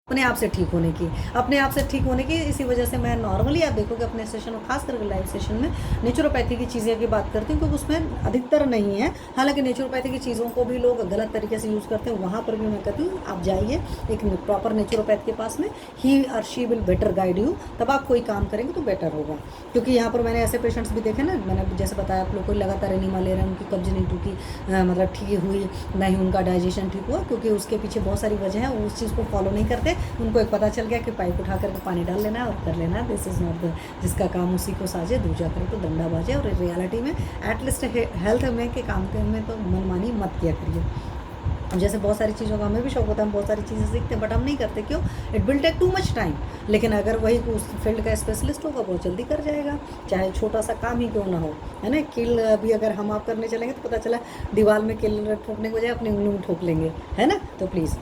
अपने आप से ठीक होने की, अपने आप से ठीक होने की। इसी वजह से मैं नॉर्मली आप देखोगे अपने सेशन में, खास करके लाइव सेशन में नेचुरोपैथी की चीज़ें की बात करती हूँ, क्योंकि उसमें अधिकतर नहीं है। हालांकि नेचुरोपैथी की चीज़ों को भी लोग गलत तरीके से यूज़ करते हैं, वहाँ पर भी मैं कहती हूँ आप जाइए एक प्रॉपर नेचुरोपैथ के पास में, ही और she will better guide you, तब आप कोई काम करेंगे तो बेटर होगा। क्योंकि यहाँ पर मैंने ऐसे पेशेंट्स भी देखे ना, मैंने जैसे बताया आप लोग को, लगातार एनिमा ले रहे हैं, उनकी कब्ज नहीं टूटी, मतलब ठीक हुई, ना ही उनका डाइजेशन ठीक हुआ, क्योंकि उसके पीछे बहुत सारी वजह है, उस चीज़ को फॉलो नहीं करते। उनको एक पता चल गया कि पाइप उठा करके पानी डाल लेना और कर लेना, दिस इज़ नॉट द, जिसका काम उसी को साजे, दूजा करे तो डंडा बाजे। और रियलिटी में एटलीस्ट हेल्थ में के काम के में तो मनमानी मत किया करिए। अब जैसे बहुत सारी चीज़ों का हमें भी शौक होता है, हम बहुत सारी चीज़ें सीखते हैं, बट हम नहीं करते, क्यों? It will take too much time. लेकिन अगर वही उस फील्ड का स्पेशलिस्ट होगा, बहुत जल्दी कर जाएगा, चाहे छोटा सा काम ही क्यों ना हो, है ना। कील भी अगर हम आप करने चलेंगे तो पता चला दीवार में कील ठोकने के बजाय अपनी उंगली में ठोक लेंगे, है ना। तो प्लीज़,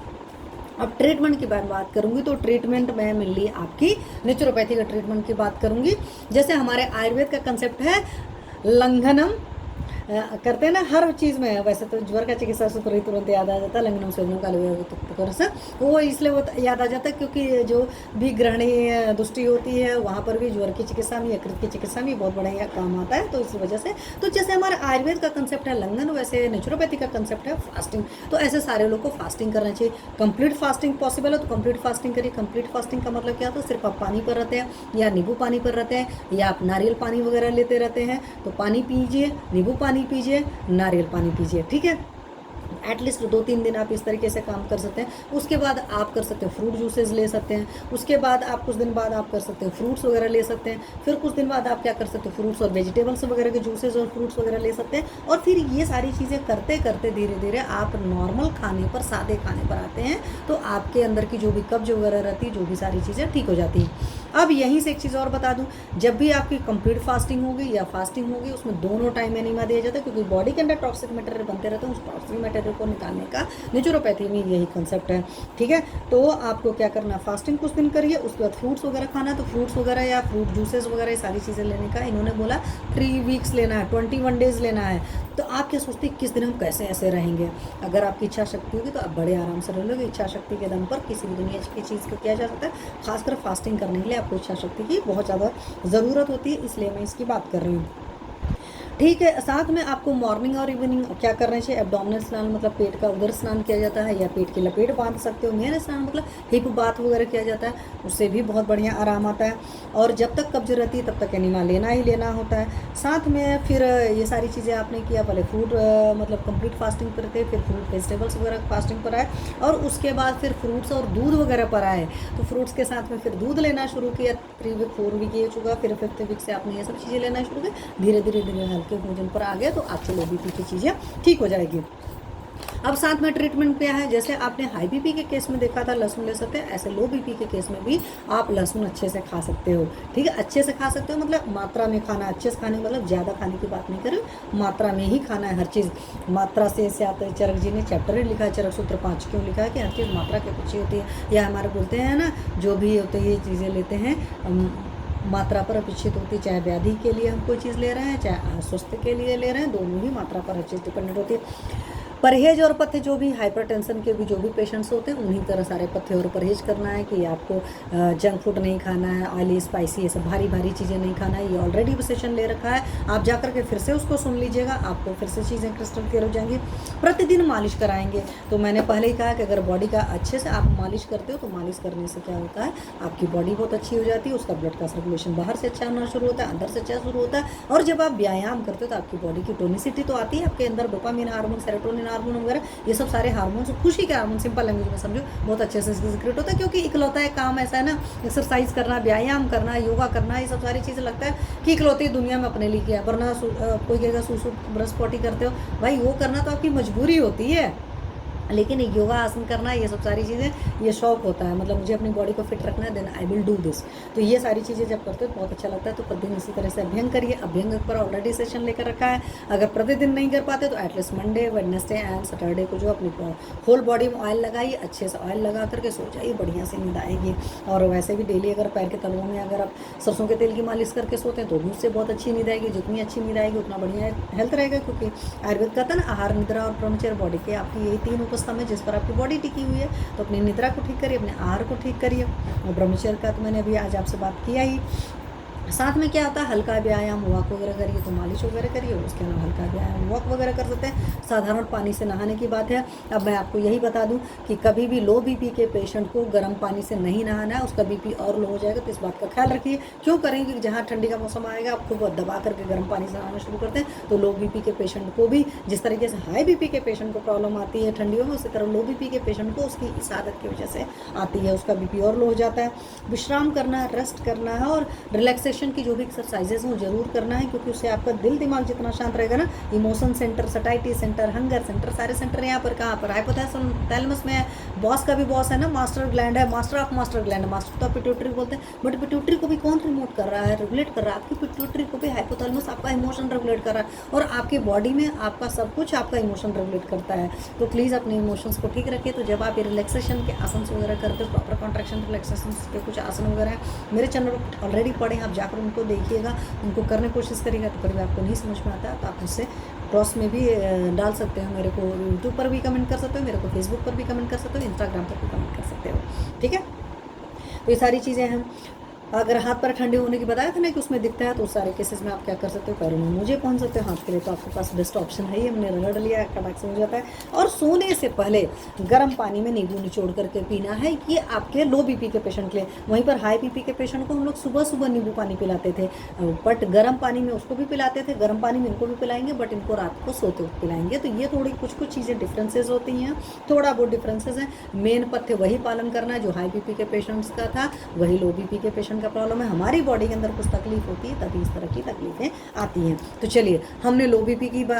अब ट्रीटमेंट की बात करूंगी तो ट्रीटमेंट में मेनली आपकी नेचुरोपैथी का ट्रीटमेंट की बात करूंगी। जैसे हमारे आयुर्वेद का कंसेप्ट है लंघनम, करते हैं ना हर चीज़ में। वैसे तो ज्वर का चिकित्सा सूत्र ही तुरंत याद आ जाता है, लंघनम सोजनम काल से वो इसलिए वो याद आ जाता है क्योंकि जो भी ग्रहणी दृष्टि होती है वहाँ पर भी ज्वर की चिकित्सा में, यकृत की चिकित्सा में बहुत बढ़िया काम आता है। तो इस वजह से, तो जैसे हमारा आयुर्वेद का कंसेप्ट है लंघन, वैसे नेचुरोपैथी का कंसेप्ट है फास्टिंग। तो ऐसे सारे लोग को फास्टिंग करना चाहिए। कंप्लीट फास्टिंग पॉसिबल है तो कंप्लीट फास्टिंग करिए। कंप्लीट फास्टिंग का मतलब क्या होता है? सिर्फ आप पानी पर रहते हैं या नींबू पानी पर रहते हैं या आप नारियल पानी वगैरह लेते रहते हैं, तो पानी पीजिए, नींबू पानी पीजिए, नारियल पानी पीजिए, ठीक है। एटलीस्ट 2-3 दिन आप इस तरीके से काम कर सकते हैं। उसके बाद आप कर सकते हैं फ्रूट जूसेस ले सकते हैं। उसके बाद आप कुछ दिन बाद आप कर सकते हैं फ्रूट्स वगैरह ले सकते हैं। फिर कुछ दिन बाद आप क्या कर सकते हैं, फ्रूट्स और वेजिटेबल्स वगैरह के जूसेस और फ्रूट्स वगैरह ले सकते हैं। और फिर ये सारी चीज़ें करते करते धीरे धीरे आप नॉर्मल खाने पर, सादे खाने पर आते हैं, तो आपके अंदर की जो भी कब्ज वगैरह रहती है, जो भी सारी चीज़ें ठीक हो जाती हैं। अब यहीं से एक चीज़ और बता दूं, जब भी आपकी कंप्लीट फास्टिंग होगी या फास्टिंग होगी, उसमें दोनों टाइम एनीमा दिया जाता है, क्योंकि बॉडी के अंदर टॉक्सिक मटेरियल बनते रहते हैं। उस टॉक्सिक मटेरियल को निकालने का नेचुरोपैथी में यही कंसेप्ट है, ठीक है। तो आपको क्या करना, फास्टिंग कुछ दिन करिए, उसके बाद फ्रूट्स वगैरह खाना, तो फ्रूट्स वगैरह या फ्रूट जूसेस वगैरह ये सारी चीज़ें लेने का इन्होंने बोला 3 वीक्स लेना है, 21 डेज लेना है। तो आप क्या सोचते हैं किस दिन हम कैसे ऐसे रहेंगे? अगर आपकी इच्छा शक्ति होगी तो आप बड़े आराम से रह लोगे। इच्छा शक्ति के दम पर किसी भी दुनिया की चीज़ को किया जा सकता है। खासकर फास्टिंग करने के लिए आपको इच्छा शक्ति की बहुत ज़्यादा ज़रूरत होती है, इसलिए मैं इसकी बात कर रही हूँ, ठीक है। साथ में आपको मॉर्निंग और इवनिंग क्या करना चाहिए, एब्डोमिनल स्नान मतलब पेट का उदर स्नान किया जाता है, या पेट की लपेट बांध सकते हो, मेरा स्नान मतलब हिप बाथ वगैरह किया जाता है, उससे भी बहुत बढ़िया आराम आता है। और जब तक कब्ज रहती है तब तक एनिमा लेना ही लेना होता है। साथ में फिर ये सारी चीज़ें आपने किया, पहले फ्रूट मतलब कंप्लीट फास्टिंग पर थे, फिर फ्रूट वेजिटेबल्स वगैरह फास्टिंग पर आए, और उसके बाद फिर फ्रूट्स और दूध वगैरह पर आए। तो फ्रूट्स के साथ में फिर दूध लेना शुरू किया, 3 वीक 4 वीक ये चुका, फिर 5th वीक से आपने ये सब चीज़ें लेना शुरू की। धीरे धीरे धीरे हल्के भोजन पर आ गए तो आपके लो बीपी की चीज़ें ठीक हो जाएगी। अब साथ में ट्रीटमेंट क्या है, जैसे आपने हाई बीपी के केस में देखा था लहसुन ले सकते हैं, ऐसे लो बीपी के केस में भी आप लहसुन अच्छे से खा सकते हो, ठीक है। अच्छे से खा सकते हो मतलब मात्रा में खाना, अच्छे से खाने मतलब ज़्यादा खाने की बात नहीं करें, मात्रा में ही खाना है हर चीज़। मात्रा से आता है, चरक जी ने चैप्टर ही लिखा है, चरक सूत्र 5 क्यों लिखा है कि हर चीज़ मात्रा के पीछे होती है। या हमारे बोलते हैं ना, जो भी होते ये चीज़ें लेते हैं मात्रा पर अपेक्षित होती है। चाहे व्याधि के लिए हम कोई चीज़ ले रहे हैं, चाहे स्वास्थ्य के लिए ले रहे हैं, दोनों ही मात्रा पर हर चीज़ डिपेंडेंट होती है। परहेज और पथ्य, जो भी हाइपरटेंशन के भी जो भी पेशेंट्स होते हैं उन्हीं तरह सारे पथ्य और परहेज करना है कि आपको जंक फूड नहीं खाना है, ऑयली स्पाइसी ये सब भारी भारी चीज़ें नहीं खाना है। ये ऑलरेडी सेशन ले रखा है, आप जा करके फिर से उसको सुन लीजिएगा, आपको फिर से चीज़ें क्रिस्टल क्लियर हो जाएंगी। प्रतिदिन मालिश कराएंगे, तो मैंने पहले ही कहा कि अगर बॉडी का अच्छे से आप मालिश करते हो तो मालिश करने से क्या होता है, आपकी बॉडी बहुत अच्छी हो जाती है, उसका ब्लड का सर्कुलेशन बाहर से अच्छा होना शुरू होता है, अंदर से अच्छा शुरू होता है। और जब आप व्यायाम करते हो तो आपकी बॉडी की टोनिसिटी तो आती है, आपके अंदर डोपामिन हार्मोन, सेरोटोनिन हार्मोन वगैरह ये सब सारे हार्मोन्स, खुशी के हार्मोन सिंपल लैंग्वेज में समझो, बहुत अच्छे से सिक्रेट होता है। क्योंकि इकलौता है काम ऐसा है ना, एक्सरसाइज करना, व्यायाम करना, योगा करना, ये सब सारी चीज़ें लगता है कि इकलौती दुनिया में अपने लिए किया। वरना कोई कहेगा सूसू ब्रश पॉटी करते हो, भाई वो करना तो आपकी मजबूरी होती है, लेकिन योगा आसन करना ये सब सारी चीज़ें ये शौक होता है, मतलब मुझे अपनी बॉडी को फिट रखना है, then I will do this. तो ये सारी चीज़ें जब करते हो तो बहुत अच्छा लगता है। तो प्रतिदिन इसी तरह से अभ्यंग करिए। अभ्यंग पर ऑलरेडी सेशन लेकर रखा है, अगर प्रतिदिन नहीं कर पाते तो at least Monday, Wednesday and Saturday को जो अपनी होल बॉडी में ऑयल लगाइए, अच्छे से ऑयल लगा करके सो जाइए, बढ़िया से नींद आएगी। और वैसे भी डेली अगर पैर के तलवों में अगर आप सरसों के तेल की मालिश करके सोते हैं तो भी उससे बहुत अच्छी नींद आएगी। जितनी अच्छी नींद आएगी उतना बढ़िया हेल्थ रहेगा, क्योंकि आयुर्वेद कहता है ना, आहार, निद्रा और ब्रह्मचर्य बॉडी के आपकी यही 3 अवस्था में जिस पर आपकी बॉडी टिकी हुई है। तो अपनी निद्रा को ठीक करिए, अपने आहार को ठीक करिए, और ब्रह्मचर्य का तो मैंने अभी आज आपसे बात किया ही। साथ में क्या होता है, हल्का व्यायाम, वॉक वगैरह करिए, तो मालिश वगैरह करिए, उसके अलावा हल्का व्यायाम वॉक वगैरह कर सकते हैं। साधारण पानी से नहाने की बात है। अब मैं आपको यही बता दूं कि कभी भी लो बीपी के पेशेंट को गर्म पानी से नहीं नहाना है, उसका बीपी और लो हो जाएगा। तो इस बात का ख्याल रखिए। क्यों करेंगे कि जहाँ ठंडी का मौसम आएगा आपको वो दबा करके गर्म पानी से नहाना शुरू करते हैं, तो लो बीपी के पेशेंट को भी जिस तरीके से हाई बीपी के पेशेंट को प्रॉब्लम आती है ठंडियों में, उसी तरह लो बीपी के पेशेंट को उसकी इस आदत की वजह से आती है, उसका बीपी और लो हो जाता है। विश्राम करना है, रेस्ट करना है, और रिलैक्सेशन की जो भी एक्सरसाइजेज हैं वो जरूर करना है, क्योंकि उससे आपका दिल दिमाग जितना शांत रहेगा ना, emotion centre, satiety centre, hunger centre, सारे सेंटर यहाँ पर कहाँ पर हाइपोथैलेमस में है। बॉस का भी बॉस है ना, मास्टर ग्लैंड है, मास्टर ऑफ मास्टर ग्लैंड है, मास्टर तो पिट्यूटरी बोलते हैं, बट पिट्यूटरी को भी कौन रिमोट कर रहा है, रेगुलेट कर रहा है? आपकी पिट्यूटरी को भी हाइपोथैलेमस आपका इमोशन रेगुलेट कर रहा है, और आपकी बॉडी में आपका सब कुछ आपका इमोशन रेगुलेट करता है। तो प्लीज़ अपने इमोशंस को ठीक रखिए। तो जब आप ये रिलैक्सेशन के आसन वगैरह करते हो, प्रॉपर कॉन्ट्रैक्शन रिलैक्सेशन के कुछ आसन वगैरह हैं, मेरे चैनल पर ऑलरेडी पढ़े हैं, आप जाकर उनको देखिएगा, उनको करने की कोशिश करिएगा। तो कभी आपको नहीं समझ में आता है तो आप मुझसे क्रॉस में भी डाल सकते हो, मेरे को यूट्यूब पर भी कमेंट कर सकते हो, मेरे को फेसबुक पर भी कमेंट कर सकते हो, इंस्टाग्राम पर भी कमेंट कर सकते हो, ठीक है। तो ये सारी चीज़ें हैं। अगर हाथ पर ठंडे होने की बताया था ना कि उसमें दिखता है, तो उस सारे केसेस में आप क्या कर सकते हो, पैरों में मुझे पहुंच सकते हो। हाथ के लिए तो आपके पास बेस्ट ऑप्शन है ही, हमने रगड़ लिया, कड़क से हो जाता है। और सोने से पहले गर्म पानी में नींबू निचोड़ करके पीना है, ये आपके लो बीपी के पेशेंट के लिए। वहीं पर हाई बीपी के पेशेंट को हम लोग सुबह सुबह नींबू पानी पिलाते थे, बट गर्म पानी में उसको भी पिलाते थे, गर्म पानी में इनको भी पिलाएंगे, बट इनको रात को सोते वक्त पिलाएंगे। तो ये थोड़ी कुछ चीज़ें डिफरेंसेस होती हैं, थोड़ा बहुत डिफरेंसेस हैं। मेन पथ्य वही पालन करना है जो हाई बीपी के पेशेंट्स का था, वही लो बीपी के पेशेंट का प्रॉब्लम है। हमारी बॉडी के अंदर कुछ तकलीफ होती है तभी इस तरह की तकलीफें आती हैं। तो चलिए, हमने लो बीपी की बात